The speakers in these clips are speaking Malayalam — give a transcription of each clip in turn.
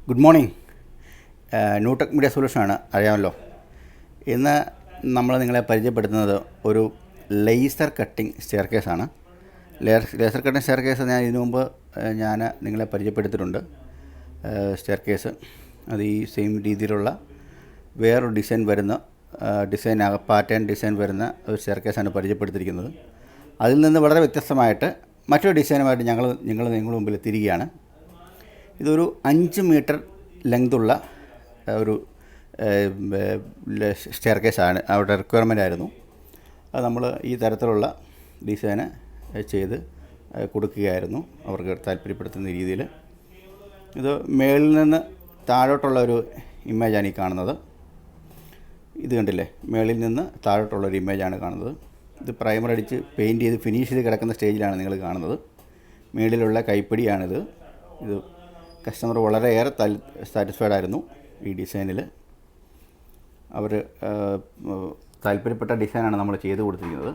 Good morning. ന്യൂടെക് മീഡിയ സൊല്യൂഷനാണ്, അറിയാമല്ലോ. ഇന്ന് നമ്മൾ നിങ്ങളെ പരിചയപ്പെടുത്തുന്നത് ഒരു ലേസർ കട്ടിംഗ് സ്റ്റെയർ കേസാണ്. ലേസർ കട്ടിംഗ് സ്റ്റെയർ കേസ് ഞാൻ ഇതിനു മുമ്പ് നിങ്ങളെ പരിചയപ്പെടുത്തിയിട്ടുണ്ട്. സ്റ്റെയർ കേസ് അത് ഈ സെയിം രീതിയിലുള്ള വേറൊരു ഡിസൈൻ വരുന്ന പാറ്റേൺ ഡിസൈൻ വരുന്ന ഒരു സ്റ്റെയർ കേസാണ് പരിചയപ്പെടുത്തിയിരിക്കുന്നത്. അതിൽ നിന്ന് വളരെ വ്യത്യസ്തമായിട്ട് മറ്റൊരു ഡിസൈനുമായിട്ട് നിങ്ങളുടെ മുമ്പിൽ എത്തിയിരിക്കുകയാണ്. ഇതൊരു 5 മീറ്റർ ലെങ്തുള്ള ഒരു സ്റ്റെയർ കേസാണ്. അവിടെ റിക്വയർമെൻ്റ് ആയിരുന്നു. അത് നമ്മൾ ഈ തരത്തിലുള്ള ഡിസൈന് ചെയ്ത് കൊടുക്കുകയായിരുന്നു അവർക്ക് താല്പര്യപ്പെടുത്തുന്ന രീതിയിൽ. ഇത് മേളിൽ നിന്ന് താഴോട്ടുള്ള ഒരു ഇമേജാണ് ഈ കാണുന്നത്. ഇത് കണ്ടില്ലേ, മേളിൽ നിന്ന് താഴോട്ടുള്ളൊരു ഇമേജാണ് കാണുന്നത്. ഇത് പ്രൈമർ അടിച്ച് പെയിൻറ്റ് ചെയ്ത് ഫിനിഷ് ചെയ്ത് കിടക്കുന്ന സ്റ്റേജിലാണ് നിങ്ങൾ കാണുന്നത്. മേളിലുള്ള കൈപ്പിടിയാണിത്. ഇത് കസ്റ്റമർ വളരെയേറെ സാറ്റിസ്ഫൈഡ് ആയിരുന്നു ഈ ഡിസൈനിൽ. അവർ താല്പര്യപ്പെട്ട ഡിസൈനാണ് നമ്മൾ ചെയ്ത് കൊടുത്തിരിക്കുന്നത്.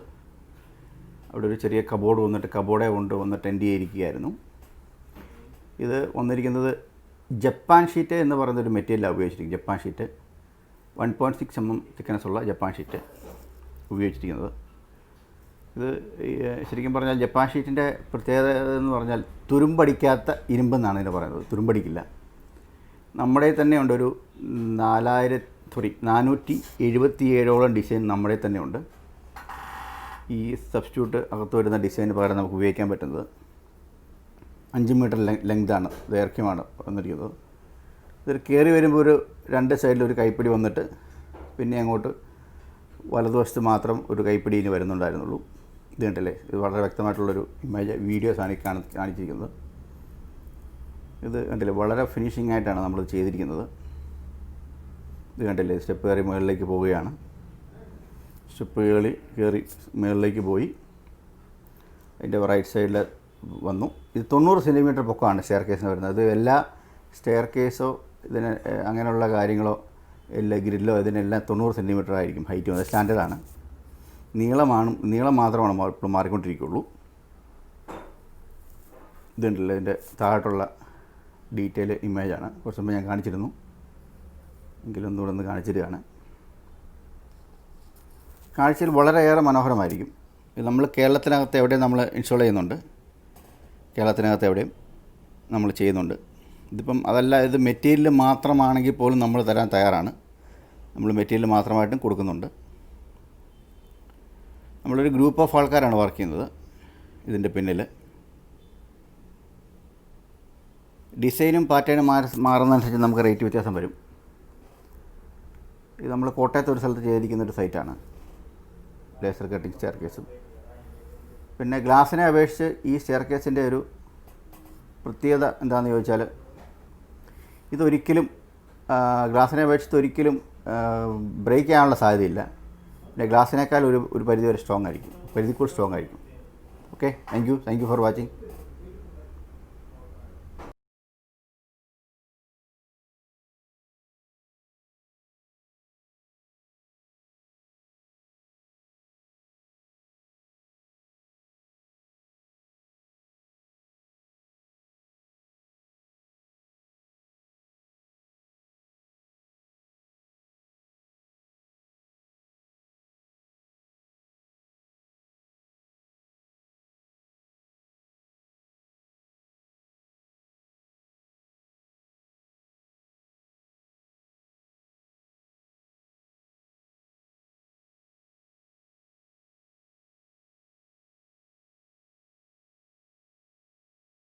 അവിടെ ഒരു ചെറിയ കബോർഡ് വന്നിട്ട് എൻഡ് ചെയ്തിരിക്കുകയായിരുന്നു. ഇത് വന്നിരിക്കുന്നത് ജപ്പാൻ ഷീറ്റ് എന്ന് പറയുന്നൊരു മെറ്റീരിയലാണ് ഉപയോഗിച്ചിരിക്കുന്നത്. ജപ്പാൻ ഷീറ്റ് 1.6 mm തിക്നെസ്സുള്ള ജപ്പാൻ ഷീറ്റ് ഉപയോഗിച്ചിരിക്കുന്നത്. ഇത് ശരിക്കും പറഞ്ഞാൽ ജപ്പാൻ ഷീറ്റിൻ്റെ പ്രത്യേകത എന്ന് പറഞ്ഞാൽ തുരുമ്പടിക്കാത്ത ഇരുമ്പെന്നാണ് ഇതിന് പറയുന്നത്. തുരുമ്പടിക്കില്ല. നമ്മുടെ തന്നെയുണ്ട് ഒരു 477ഓളം ഡിസൈൻ നമ്മുടെ തന്നെയുണ്ട്. ഈ സബ്സ്റ്റിറ്റ്യൂട്ട് അകത്ത് വരുന്ന ഡിസൈന് പകരം നമുക്ക് ഉപയോഗിക്കാൻ പറ്റുന്നത് 5 മീറ്റർ ലെങ്താണ്, ദൈർഘ്യമാണ് വന്നിരിക്കുന്നത്. ഇത് കയറി വരുമ്പോൾ ഒരു 2 സൈഡിലൊരു കൈപ്പിടി വന്നിട്ട് പിന്നെ അങ്ങോട്ട് വലതുവശത്ത് മാത്രം ഒരു കൈപ്പിടി ഇനി വരുന്നുണ്ടായിരുന്നുള്ളൂ. ഇത് കണ്ടില്ലേ, ഇത് വളരെ വ്യക്തമായിട്ടുള്ളൊരു വീഡിയോസാണ് ഈ കാണിച്ചിരിക്കുന്നത്. ഇത് കണ്ടില്ലേ, വളരെ ഫിനിഷിംഗ് ആയിട്ടാണ് നമ്മൾ ചെയ്തിരിക്കുന്നത്. ഇത് കണ്ടില്ലേ, സ്റ്റെപ്പ് കയറി മുകളിലേക്ക് പോവുകയാണ്. സ്റ്റെപ്പ് കയറി മുകളിലേക്ക് പോയി അതിൻ്റെ റൈറ്റ് സൈഡിൽ വന്നു. ഇത് 90 സെൻറ്റിമീറ്റർ പൊക്കമാണ് സ്റ്റെയർ കേസിന് വരുന്നത്. ഇത് എല്ലാ സ്റ്റെയർ കേസോ ഇതിന് അങ്ങനെയുള്ള കാര്യങ്ങളോ എല്ലാ ഗ്രില്ലോ ഇതിനെല്ലാം 90 സെൻറ്റിമീറ്റർ ആയിരിക്കും ഹൈറ്റ് വന്നത്. സ്റ്റാൻഡേർഡാണ്. നീളം മാത്രമാണ് ഇപ്പോൾ മാറിക്കൊണ്ടിരിക്കുകയുള്ളൂ. ഇതുണ്ടല്ലോ, ഇതിൻ്റെ താഴോട്ടുള്ള ഡീറ്റെയിൽ ഇമേജാണ്. കുറച്ച് മുമ്പ് ഞാൻ കാണിച്ചിരുന്നു, എങ്കിലും ഒന്നുകൂടെ ഒന്ന് കാണിച്ചിരുകയാണ്. കാഴ്ചയിൽ വളരെയേറെ മനോഹരമായിരിക്കും. ഇത് നമ്മൾ കേരളത്തിനകത്ത് എവിടെയും നമ്മൾ ഇൻസ്റ്റാൾ ചെയ്യുന്നുണ്ട്. കേരളത്തിനകത്ത് എവിടെയും നമ്മൾ ചെയ്യുന്നുണ്ട്. ഇതിപ്പം അതല്ല, ഇത് മെറ്റീരിയൽ മാത്രമാണെങ്കിൽ പോലും നമ്മൾ തരാൻ തയ്യാറാണ്. നമ്മൾ മെറ്റീരിയൽ മാത്രമായിട്ടും കൊടുക്കുന്നുണ്ട്. നമ്മളൊരു ഗ്രൂപ്പ് ഓഫ് ആൾക്കാരാണ് വർക്ക് ചെയ്യുന്നത് ഇതിൻ്റെ പിന്നിൽ. ഡിസൈനും പാറ്റേണും മാറുന്നതനുസരിച്ച് നമുക്ക് റേറ്റ് വ്യത്യാസം വരും. ഇത് നമ്മൾ കോട്ടയത്ത് ഒരു സ്ഥലത്ത് ചെയ്തിരിക്കുന്നൊരു സൈറ്റാണ് ലേസർ കട്ടിംഗ് സ്റ്റെയർ കേസും. പിന്നെ ഗ്ലാസിനെ അപേക്ഷിച്ച് ഈ സ്റ്റെയർ കേസിൻ്റെ ഒരു പ്രത്യേകത എന്താണെന്ന് ചോദിച്ചാൽ, ഇതൊരിക്കലും ഗ്ലാസിനെ അപേക്ഷിച്ച് ഒരിക്കലും ബ്രേക്ക് ചെയ്യാനുള്ള സാധ്യതയില്ല. പിന്നെ ഗ്ലാസിനേക്കാൾ ഒരു പരിധി വരെ സ്ട്രോങ് ആയിരിക്കും, പരിധിക്കൂടി സ്ട്രോങ് ആയിരിക്കും. Okay, thank you for watching.